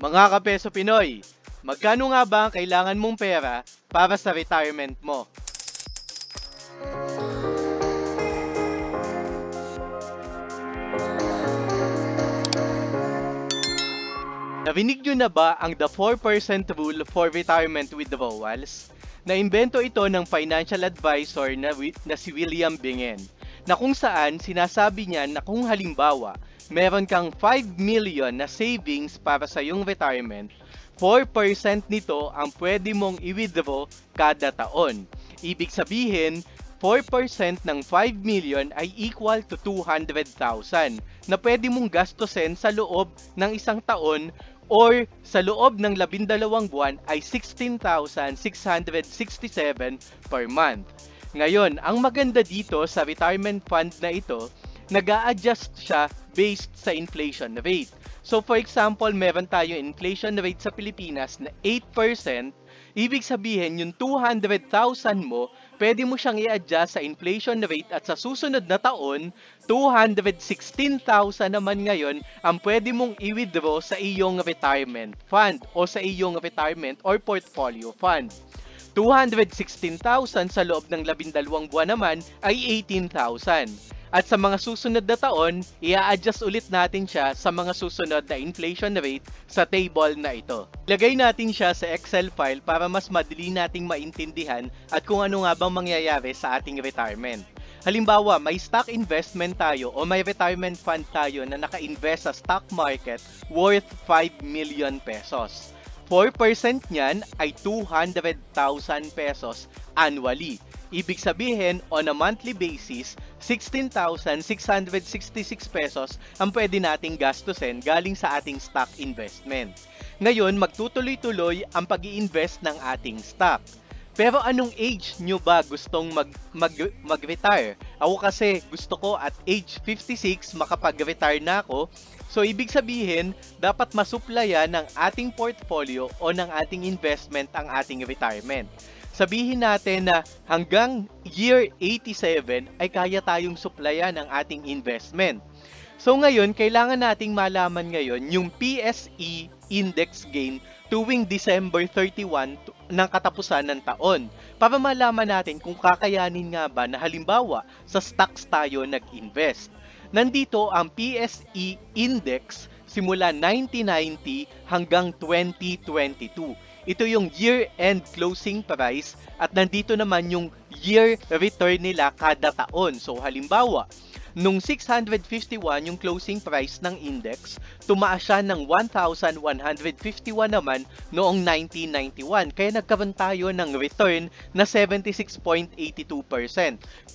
Mga kapeso Pinoy, magkano nga ba ang kailangan mong pera para sa retirement mo? Narinig nyo na ba ang The 4% Rule for Retirement Withdrawals? Naimbento ito ng financial advisor na si William Bingen, na kung saan sinasabi niya na kung halimbawa meron kang 5 million na savings para sa iyong retirement, 4% nito ang pwede mong i-withdraw kada taon. Ibig sabihin, 4% ng 5 million ay equal to 200,000 na pwede mong gastusin sa loob ng isang taon or sa loob ng 12 buwan ay 16,667 per month. Ngayon, ang maganda dito sa retirement fund na ito, nag-a-adjust siya based sa inflation rate. So for example, meron tayo inflation rate sa Pilipinas na 8%, ibig sabihin yung 200,000 mo, pwede mo siyang i-adjust sa inflation rate at sa susunod na taon, 216,000 naman ngayon ang pwede mong i-withdraw sa iyong retirement fund o sa iyong retirement or portfolio fund. 216,000 sa loob ng 12 buwan naman ay 18,000. At sa mga susunod na taon, i-a-adjust ulit natin siya sa mga susunod na inflation rate sa table na ito. Ilagay natin siya sa Excel file para mas madali nating maintindihan at kung ano nga bang mangyayari sa ating retirement. Halimbawa, may stock investment tayo o may retirement fund tayo na naka-invest sa stock market worth 5 million pesos. 4% niyan ay 200,000 pesos annually. Ibig sabihin, on a monthly basis, 16,666 pesos ang pwede nating gastusin galing sa ating stock investment. Ngayon, magtutuloy-tuloy ang pag-i-invest ng ating stock. Pero anong age nyo ba gustong mag-retire? Ako kasi gusto ko at age 56 makapag-retire na ako. So ibig sabihin, dapat masuplayan ng ating portfolio o ng ating investment ang ating retirement. Sabihin natin na hanggang year 87 ay kaya tayong suplayan ng ating investment. So ngayon, kailangan nating malaman ngayon yung PSE index gain tuwing December 31 ng katapusan ng taon para malaman natin kung kakayanin nga ba na halimbawa sa stocks tayo nag-invest. Nandito ang PSE index simula 1990 hanggang 2022. Ito yung year-end closing price at nandito naman yung year return nila kada taon. So halimbawa, nung 651 yung closing price ng index, tumaas siya ng 1,151 naman noong 1991. Kaya nagkaroon tayo ng return na 76.82%.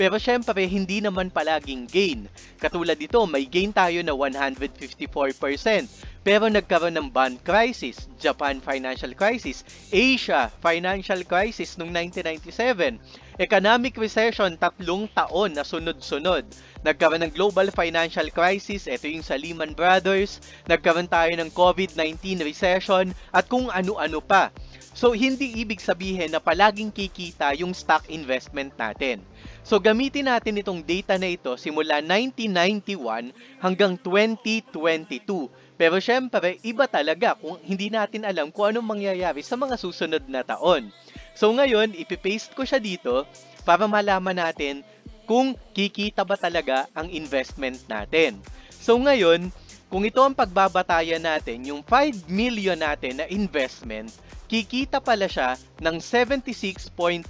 Pero syempre, hindi naman palaging gain. Katulad dito, may gain tayo na 154%. Pero nagkaroon ng bond crisis, Japan financial crisis, Asia financial crisis noong 1997, economic recession 3 taon na sunod-sunod. Nagkaroon ng global financial crisis, ito yung sa Lehman Brothers, nagkaroon tayo ng COVID-19 recession at kung ano-ano pa. So hindi ibig sabihin na palaging kikita yung stock investment natin. So gamitin natin itong data na ito simula 1991 hanggang 2022. Pero syempre, iba talaga kung hindi natin alam kung anong mangyayari sa mga susunod na taon. So ngayon, ipipaste ko siya dito para malaman natin kung kikita ba talaga ang investment natin. So ngayon, kung ito ang pagbabatayan natin, yung 5 million natin na investment, kikita pala siya ng 76.82%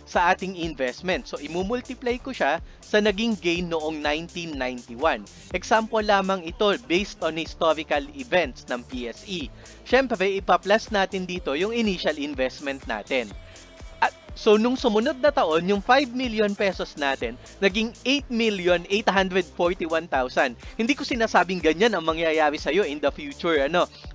sa ating investment. So, imumultiply ko siya sa naging gain noong 1991. Example lamang ito based on historical events ng PSE. Siyempre, ipa-plus natin dito yung initial investment natin. So, nung sumunod na taon, yung 5 million pesos natin, naging 8,841,000. Hindi ko sinasabing ganyan ang mangyayari sa'yo in the future.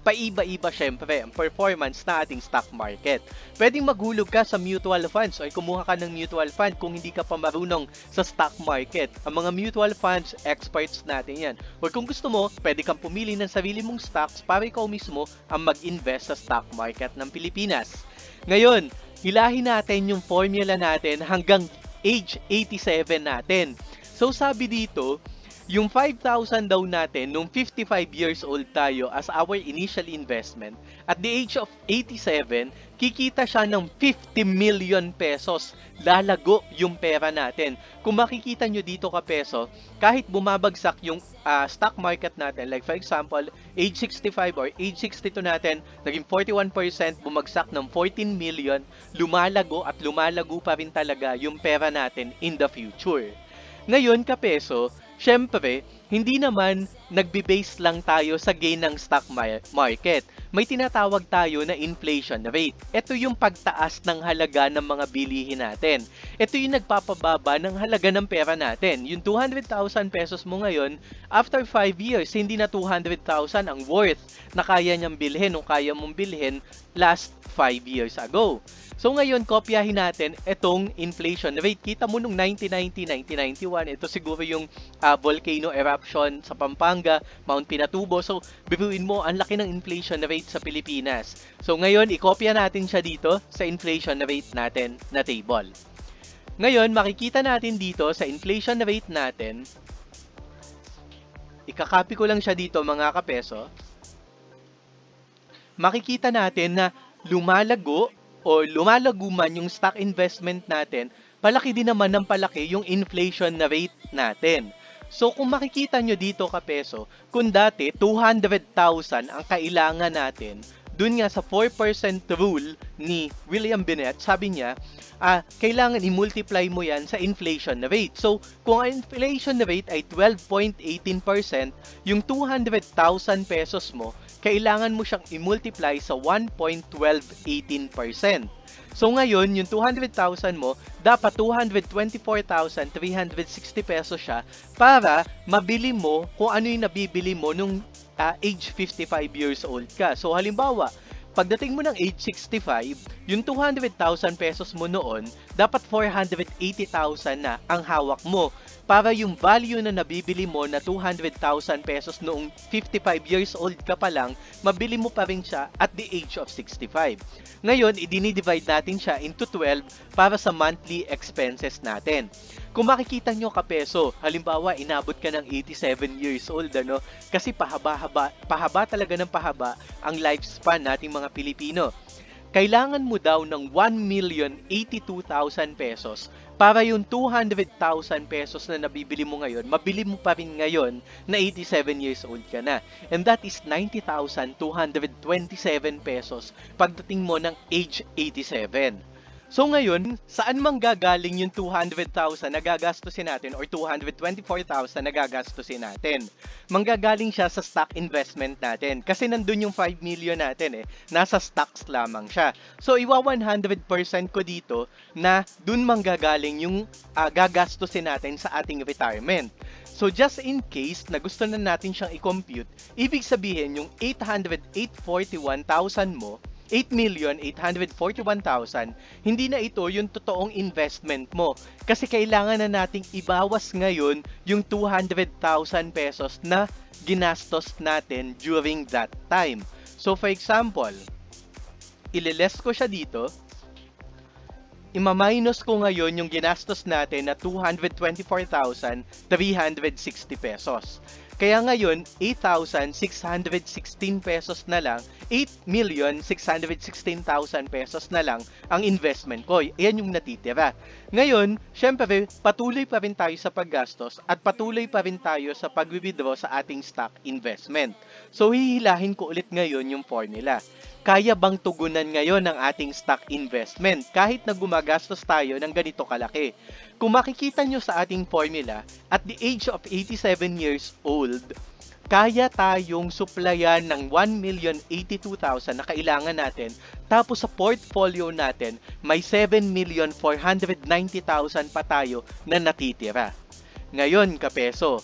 Paiba-iba syempre ang performance na ating stock market. Pwedeng maghulog ka sa mutual funds o kumuha ka ng mutual fund kung hindi ka pa marunong sa stock market. Ang mga mutual funds, experts natin yan. O kung gusto mo, pwede kang pumili ng sarili mong stocks para ikaw mismo ang mag-invest sa stock market ng Pilipinas. Ngayon, hilahin natin yung formula natin hanggang age 87 natin. So sabi dito, Yung 5,000 daw natin nung 55 years old tayo as our initial investment, at the age of 87, kikita siya ng 50 million pesos. Lalago yung pera natin. Kung makikita nyo dito ka peso, kahit bumabagsak yung stock market natin, like for example, age 65 or age 62 natin, naging 41%, bumagsak ng 14 million, lumalago at lumalago pa rin talaga yung pera natin in the future. Ngayon, kapeso, syempre, hindi naman nagbe-base lang tayo sa gain ng stock market. May tinatawag tayo na inflation rate. Ito yung pagtaas ng halaga ng mga bilihin natin. Ito yung nagpapababa ng halaga ng pera natin. Yung 200,000 pesos mo ngayon, after 5 years, hindi na 200,000 ang worth na kaya niyang bilhin o kaya mong bilhin last 5 years ago. So ngayon, kopyahin natin itong inflation rate. Kita mo nung 1990, 1991, ito siguro yung volcano eruption sa Pampanga, Mount Pinatubo. So, biruin mo, ang laki ng inflation rate sa Pilipinas. So ngayon, ikopya natin siya dito sa inflation rate natin na table. Ngayon, makikita natin dito sa inflation rate natin, ikakopy ko lang siya dito mga kapeso, makikita natin na lumalago o lumalago man yung stock investment natin, palaki din naman ng palaki yung inflation na rate natin. So kung makikita nyo dito kapeso, kung dati 200,000 ang kailangan natin, dun nga sa 4% rule ni William Binet, sabi niya, kailangan i-multiply mo yan sa inflation rate. So, kung ang inflation rate ay 12.18%, yung 200,000 pesos mo, kailangan mo siyang i-multiply sa 1.1218%. So ngayon, yung 200,000 mo, dapat 224,360 pesos siya para mabili mo kung ano yung nabibili mo nung age 55 years old ka. So halimbawa, pagdating mo ng age 65, yung 200,000 pesos mo noon, dapat 480,000 na ang hawak mo para yung value na nabibili mo na 200,000 pesos noong 55 years old ka pa lang, mabili mo pa rin siya at the age of 65. Ngayon, i-divide natin siya into 12 para sa monthly expenses natin. Kung makikita nyo kapeso, halimbawa inabot ka ng 87 years old, ano? Kasi pahaba talaga ng pahaba ang lifespan nating mga Pilipino. Kailangan mo daw ng 1,082,000 pesos para yung 200,000 pesos na nabibili mo ngayon, mabili mo pa rin ngayon na 87 years old ka na. And that is 90,227 pesos pagdating mo ng age 87. So ngayon, saan manggagaling yung 200,000 na gagastusin natin or 224,000 na gagastusin natin? Manggagaling siya sa stock investment natin kasi nandun yung 5 million natin nasa stocks lamang siya. So iwa 100% ko dito na dun manggagaling yung gagastusin natin sa ating retirement. So just in case na gusto na natin siyang i-compute, ibig sabihin yung 841,000 mo, 8,841,000, hindi na ito yung totoong investment mo. Kasi kailangan na nating ibawas ngayon yung 200,000 pesos na ginastos natin during that time. So for example, ililess ko siya dito, ima-minus ko ngayon yung ginastos natin na 224,360 pesos. Kaya ngayon, 8,616 pesos na lang, 8,616,000 pesos na lang ang investment ko. Yan yung natitira. Ngayon, syempre, patuloy pa rin tayo sa paggastos at patuloy pa rin tayo sa pag-withdraw sa ating stock investment. So, hihilahin ko ulit ngayon yung formula. Kaya bang tugunan ngayon ng ating stock investment kahit na gumagastos tayo ng ganito kalaki? Kung makikita nyo sa ating formula, at the age of 87 years old, kaya tayong supplyan ng 1,082,000 na kailangan natin, tapos sa portfolio natin, may 7,490,000 pa tayo na natitira. Ngayon, kapeso,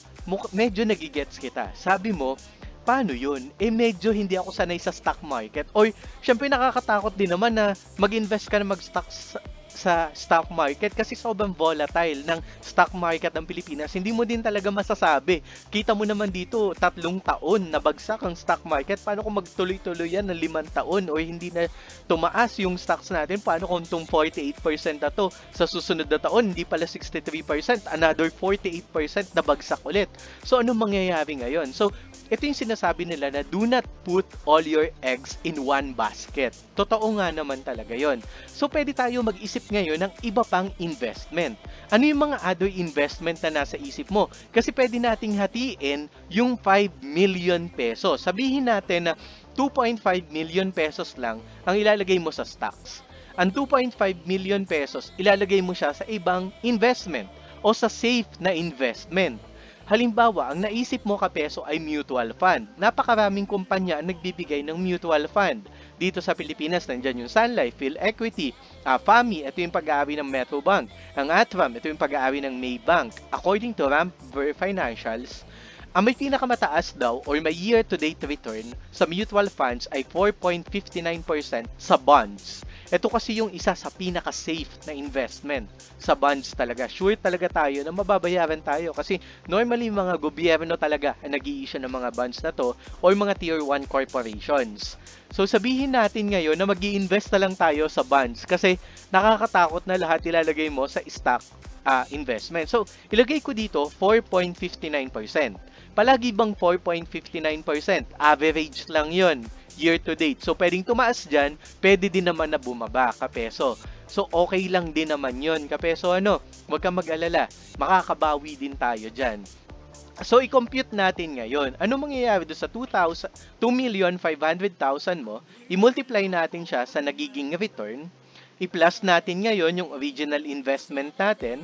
medyo nagigets kita. Sabi mo, paano yun? Medyo hindi ako sanay sa stock market. Or, syempre nakakatakot din naman na mag-invest ka na mag-stocks sa stock market kasi sobrang volatile ng stock market ng Pilipinas. Hindi mo din talaga masasabi. Kita mo naman dito, 3 taon na bagsak ang stock market. Paano kung magtuloy-tuloy yan ng 5 taon o hindi na tumaas yung stocks natin? Paano kung itong 48% na to sa susunod na taon, hindi pala 63%, another 48% na bagsak ulit. So, anong mangyayari ngayon? So, ito yung sinasabi nila na do not put all your eggs in one basket. Totoo nga naman talaga yon. So, pwede tayo mag-isip ngayon ng iba pang investment. Ano yung mga other investment na nasa isip mo? Kasi pwede nating hatiin yung 5 million pesos. Sabihin natin na 2.5 million pesos lang ang ilalagay mo sa stocks. Ang 2.5 million pesos, ilalagay mo siya sa ibang investment o sa safe na investment. Halimbawa, ang naisip mo kapeso ay mutual fund. Napakaraming kumpanya ang nagbibigay ng mutual fund. Dito sa Pilipinas, nandyan yung Sun Life, PhilEquity, FAMI, ito yung pag-aari ng Metrobank. Ang Atram, ito yung pag-aari ng Maybank. According to Ramp Financials, ang may pinakamataas daw or may year-to-date return sa mutual funds ay 4.59% sa bonds. Ito kasi yung isa sa pinaka-safe na investment sa bonds talaga. Sure talaga tayo na mababayaran tayo kasi normally mga gobyerno talaga ang nag-i-issue ng mga bonds na to or mga tier 1 corporations. So sabihin natin ngayon na mag-i-invest na lang tayo sa bonds kasi nakakatakot na lahat ilalagay mo sa stock investment. So ilagay ko dito 4.59%. Palagi bang 4.59%? Average lang yon year to date. So, pwedeng tumaas dyan, pwede din naman na bumaba, kapeso. So, okay lang din naman yon kapeso. Huwag kang mag-alala. Makakabawi din tayo dyan. So, i-compute natin ngayon. Ano mangyayari doon sa 2,500,000 mo? I-multiply natin siya sa nagiging return. I-plus natin ngayon yung original investment natin.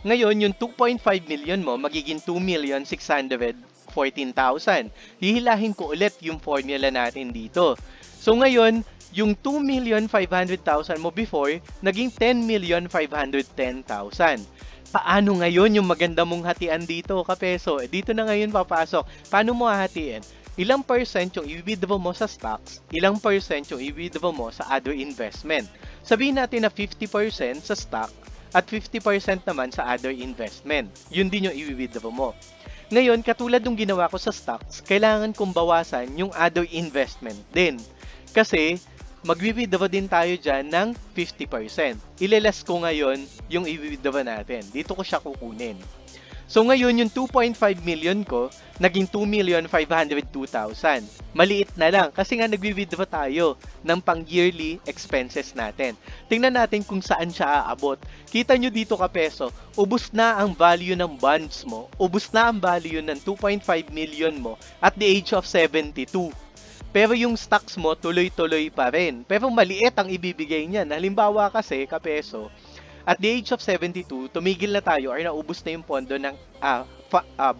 Ngayon, yung 2.5 million mo, magiging 2,614,000. Hihilahin ko ulit yung formula natin dito. So, ngayon, yung 2,500,000 mo before, naging 10,510,000. Paano ngayon yung maganda mong hatian dito, kapeso? Dito na ngayon papasok. Paano mo hahatiin? Ilang percent yung i-withdraw mo sa stocks, ilang percent yung i-withdraw mo sa other investment. Sabihin natin na 50% sa stock, at 50% naman sa other investment. Yun din yung i-withdraw mo. Ngayon, katulad ng ginawa ko sa stocks, kailangan kong bawasan yung other investment din. Kasi, mag-withdraw din tayo dyan ng 50%. Ilelas ko ngayon yung i-withdraw natin. Dito ko siya kukunin. So, ngayon, yung 2.5 million ko, naging 2,502,000. Maliit na lang kasi nga nagwi-withdraw tayo ng pang-yearly expenses natin. Tingnan natin kung saan siya aabot. Kita nyo dito kapeso, ubos na ang value ng bonds mo, ubos na ang value ng 2.5 million mo at the age of 72. Pero yung stocks mo, tuloy-tuloy pa rin. Pero maliit ang ibibigay niyan. Halimbawa kasi, kapeso, at the age of 72, tumigil na tayo or naubos na yung pondo ng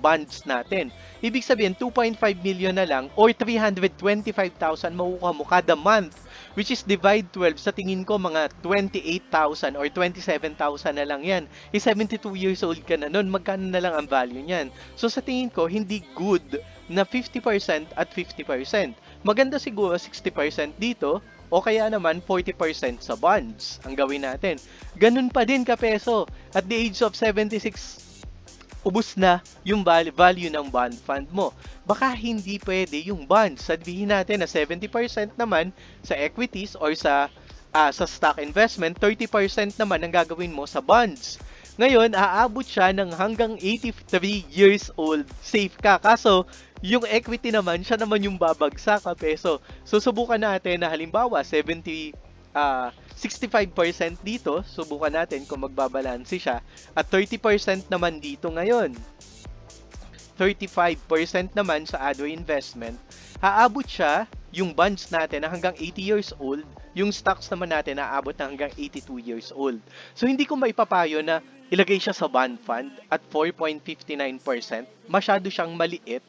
bonds natin. Ibig sabihin, 2.5 million na lang or 325,000 makukuha mo kada month. Which is divide 12, sa tingin ko mga 28,000 or 27,000 na lang yan. 72 years old ka na nun, magkano na lang ang value niyan? So sa tingin ko, hindi good na 50% at 50%. Maganda siguro 60% dito, o kaya naman 40% sa bonds ang gawin natin. Ganun pa din kapeso. At the age of 76, ubus na yung value ng bond fund mo. Baka hindi pwede yung bonds. Sabihin natin na 70% naman sa equities or sa stock investment, 30% naman ang gagawin mo sa bonds. Ngayon, aabot siya ng hanggang 83 years old. Safe ka. Kaso, yung equity naman, siya naman yung babagsak kapeso. So, subukan natin na halimbawa, 65% dito, subukan natin kung magbabalanse siya. At 30% naman dito ngayon. 35% naman sa other investment. Aabot siya, yung bonds natin na hanggang 80 years old, yung stocks naman natin na aabot na hanggang 82 years old. So, hindi ko maipapayo na ilagay siya sa bond fund at 4.59%. Masyado siyang maliit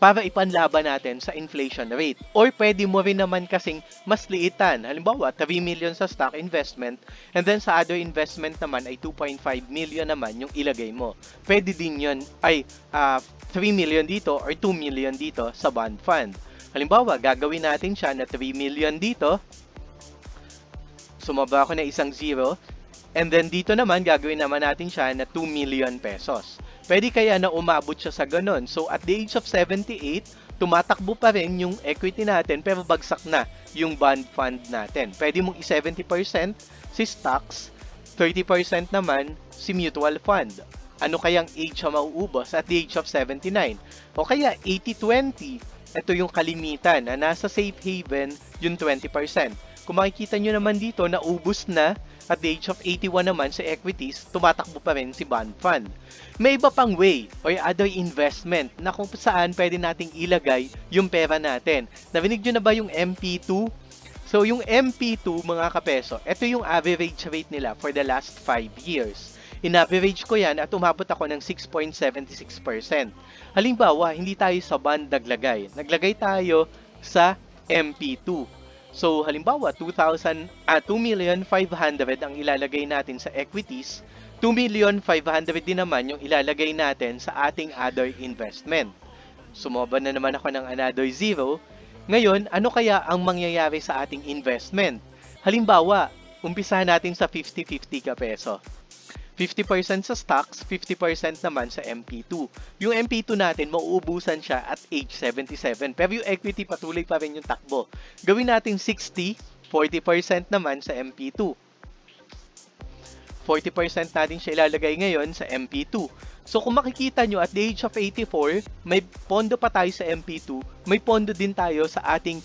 para ipanlaban natin sa inflation rate. Or pwede mo rin naman kasing mas liitan. Halimbawa, 3 million sa stock investment and then sa other investment naman ay 2.5 million naman yung ilagay mo. Pwede din yun ay 3 million dito or 2 million dito sa bond fund. Halimbawa, gagawin natin siya na 3 million dito. Sumaba ako na isang zero. And then dito naman, gagawin naman natin siya na 2 million pesos. Pwede kaya na umabot siya sa ganun. So at the age of 78, tumatakbo pa rin yung equity natin pero bagsak na yung bond fund natin. Pwede mong i-70% si stocks, 30% naman si mutual fund. Ano kayang age siya mauubos at the age of 79? O kaya 80-20, ito yung kalimitan na nasa safe haven yung 20%. Kung makikita nyo naman dito, naubos na at the age of 81 naman sa equities, tumatakbo pa rin si bond fund. May iba pang way or other investment na kung saan pwede nating ilagay yung pera natin. Narinig nyo na ba yung MP2? So yung MP2 mga kapeso, ito yung average rate nila for the last 5 years. In-average ko yan at umabot ako ng 6.76%. Halimbawa, hindi tayo sa bond naglagay. Naglagay tayo sa MP2. So, halimbawa, 2,500,000 ang ilalagay natin sa equities, 2,500,000 din naman yung ilalagay natin sa ating other investment. Sumobra na naman ako ng another zero. Ngayon, ano kaya ang mangyayari sa ating investment? Halimbawa, umpisahan natin sa 50-50 kapeso. 50% sa stocks, 50% naman sa MP2. Yung MP2 natin, mauubusan siya at age 77. Pero yung equity, patuloy pa rin yung takbo. Gawin natin 60, 40% naman sa MP2. 40% natin siya ilalagay ngayon sa MP2. So kung makikita nyo, at the age of 84, may pondo pa tayo sa MP2, may pondo din tayo sa ating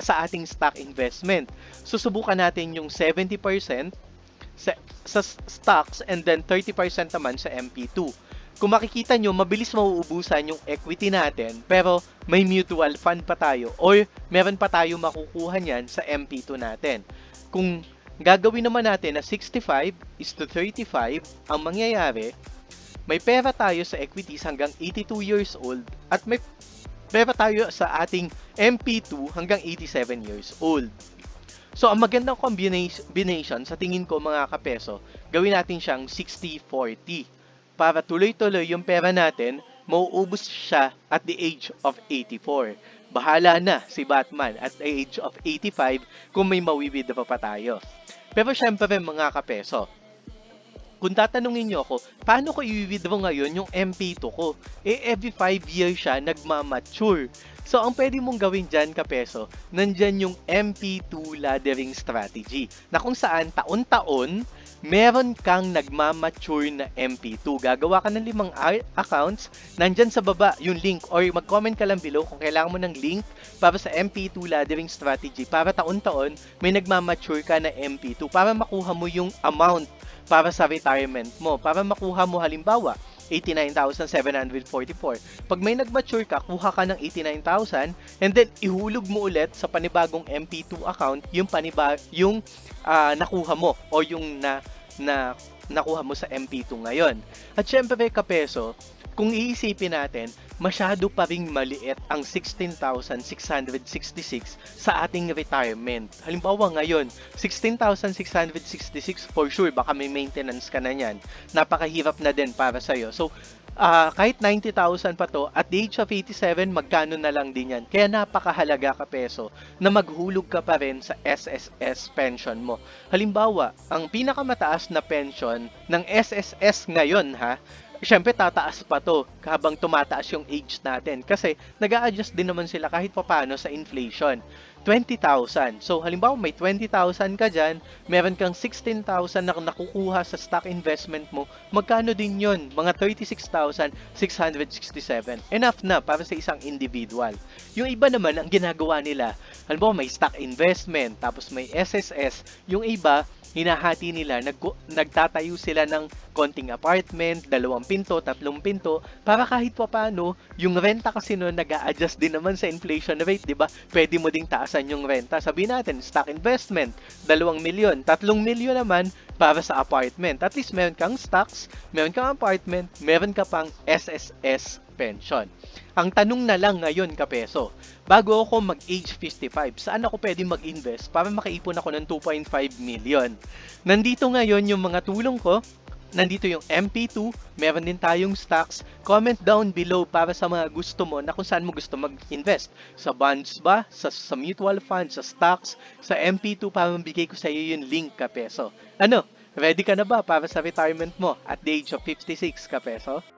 sa ating stock investment. Susubukan natin yung 70%, sa stocks and then 30% naman sa MP2. Kung makikita nyo, mabilis mauubusan yung equity natin pero may mutual fund pa tayo or meron pa tayo makukuha niyan sa MP2 natin. Kung gagawin naman natin na 65:35, ang mangyayari, may pera tayo sa equities hanggang 82 years old at may pera tayo sa ating MP2 hanggang 87 years old. So, ang magandang combination sa tingin ko mga kapeso, gawin natin siyang 60-40. Para tuloy-tuloy yung pera natin, mauubos siya at the age of 84. Bahala na si Batman at the age of 85 kung may mawi-withdraw pa tayo. Pero syempre mga kapeso, kung tatanungin nyo ako, paano ko i-withdraw ngayon yung MP2 ko? Every 5 years siya nagmamature. So, ang pwede mong gawin dyan, kapeso, nandyan yung MP2 laddering strategy na kung saan taon-taon, meron kang nagmamature na MP2. Gagawa ka ng 5 accounts, nandyan sa baba yung link or mag-comment ka lang below kung kailangan mo ng link para sa MP2 laddering strategy para taon-taon may nagmamature ka na MP2 para makuha mo yung amount para sa retirement mo. Para makuha mo halimbawa, 89,744. Pag may nag-mature ka, kuha ka ng 89,000 and then ihulog mo ulit sa panibagong MP2 account yung nakuha mo o yung nakuha mo sa MP2 ngayon. At syempre kapeso, kung iisipin natin, masyado pa ring maliit ang 16,666 sa ating retirement. Halimbawa ngayon, 16,666 for sure, baka may maintenance ka na yan. Napakahirap na din para sa'yo. So, kahit 90,000 pa to, at the age of 87, magkano na lang din yan. Kaya napakahalaga kapeso na maghulog ka pa rin sa SSS pension mo. Halimbawa, ang pinakamataas na pension ng SSS ngayon syempre tataas pa to habang tumataas yung age natin kasi nag-a-adjust din naman sila kahit papaano sa inflation. 20,000. So halimbawa may 20,000 ka dyan, meron kang 16,000 na nakukuha sa stock investment mo, magkano din yun? Mga 36,667. Enough na para sa isang individual. Yung iba naman, ang ginagawa nila, halimbawa may stock investment, tapos may SSS, yung iba, hinahati nila, nagtatayo sila ng konting apartment, 2 pinto, 3 pinto, para kahit pa paano, yung renta kasi noon nag-a-adjust din naman sa inflation rate, di ba? Pwede mo ding taasan yung renta. Sabihin natin, stock investment, 2 milyon, 3 milyon naman para sa apartment. At least meron kang stocks, meron kang apartment, meron ka pang SSS pension. Ang tanong na lang ngayon kapeso, bago ako mag-age 55, saan ako pwede mag-invest para makaipon ako ng 2.5 million? Nandito ngayon yung mga tulong ko nandito yung MP2, meron din tayong stocks. Comment down below para sa mga gusto mo na kung saan mo gusto mag-invest. Sa bonds ba? Sa mutual funds? Sa stocks? Sa MP2 para mabigay ko sa iyo yung link, Kapeso. Ano? Ready ka na ba para sa retirement mo at the age of 56, Kapeso?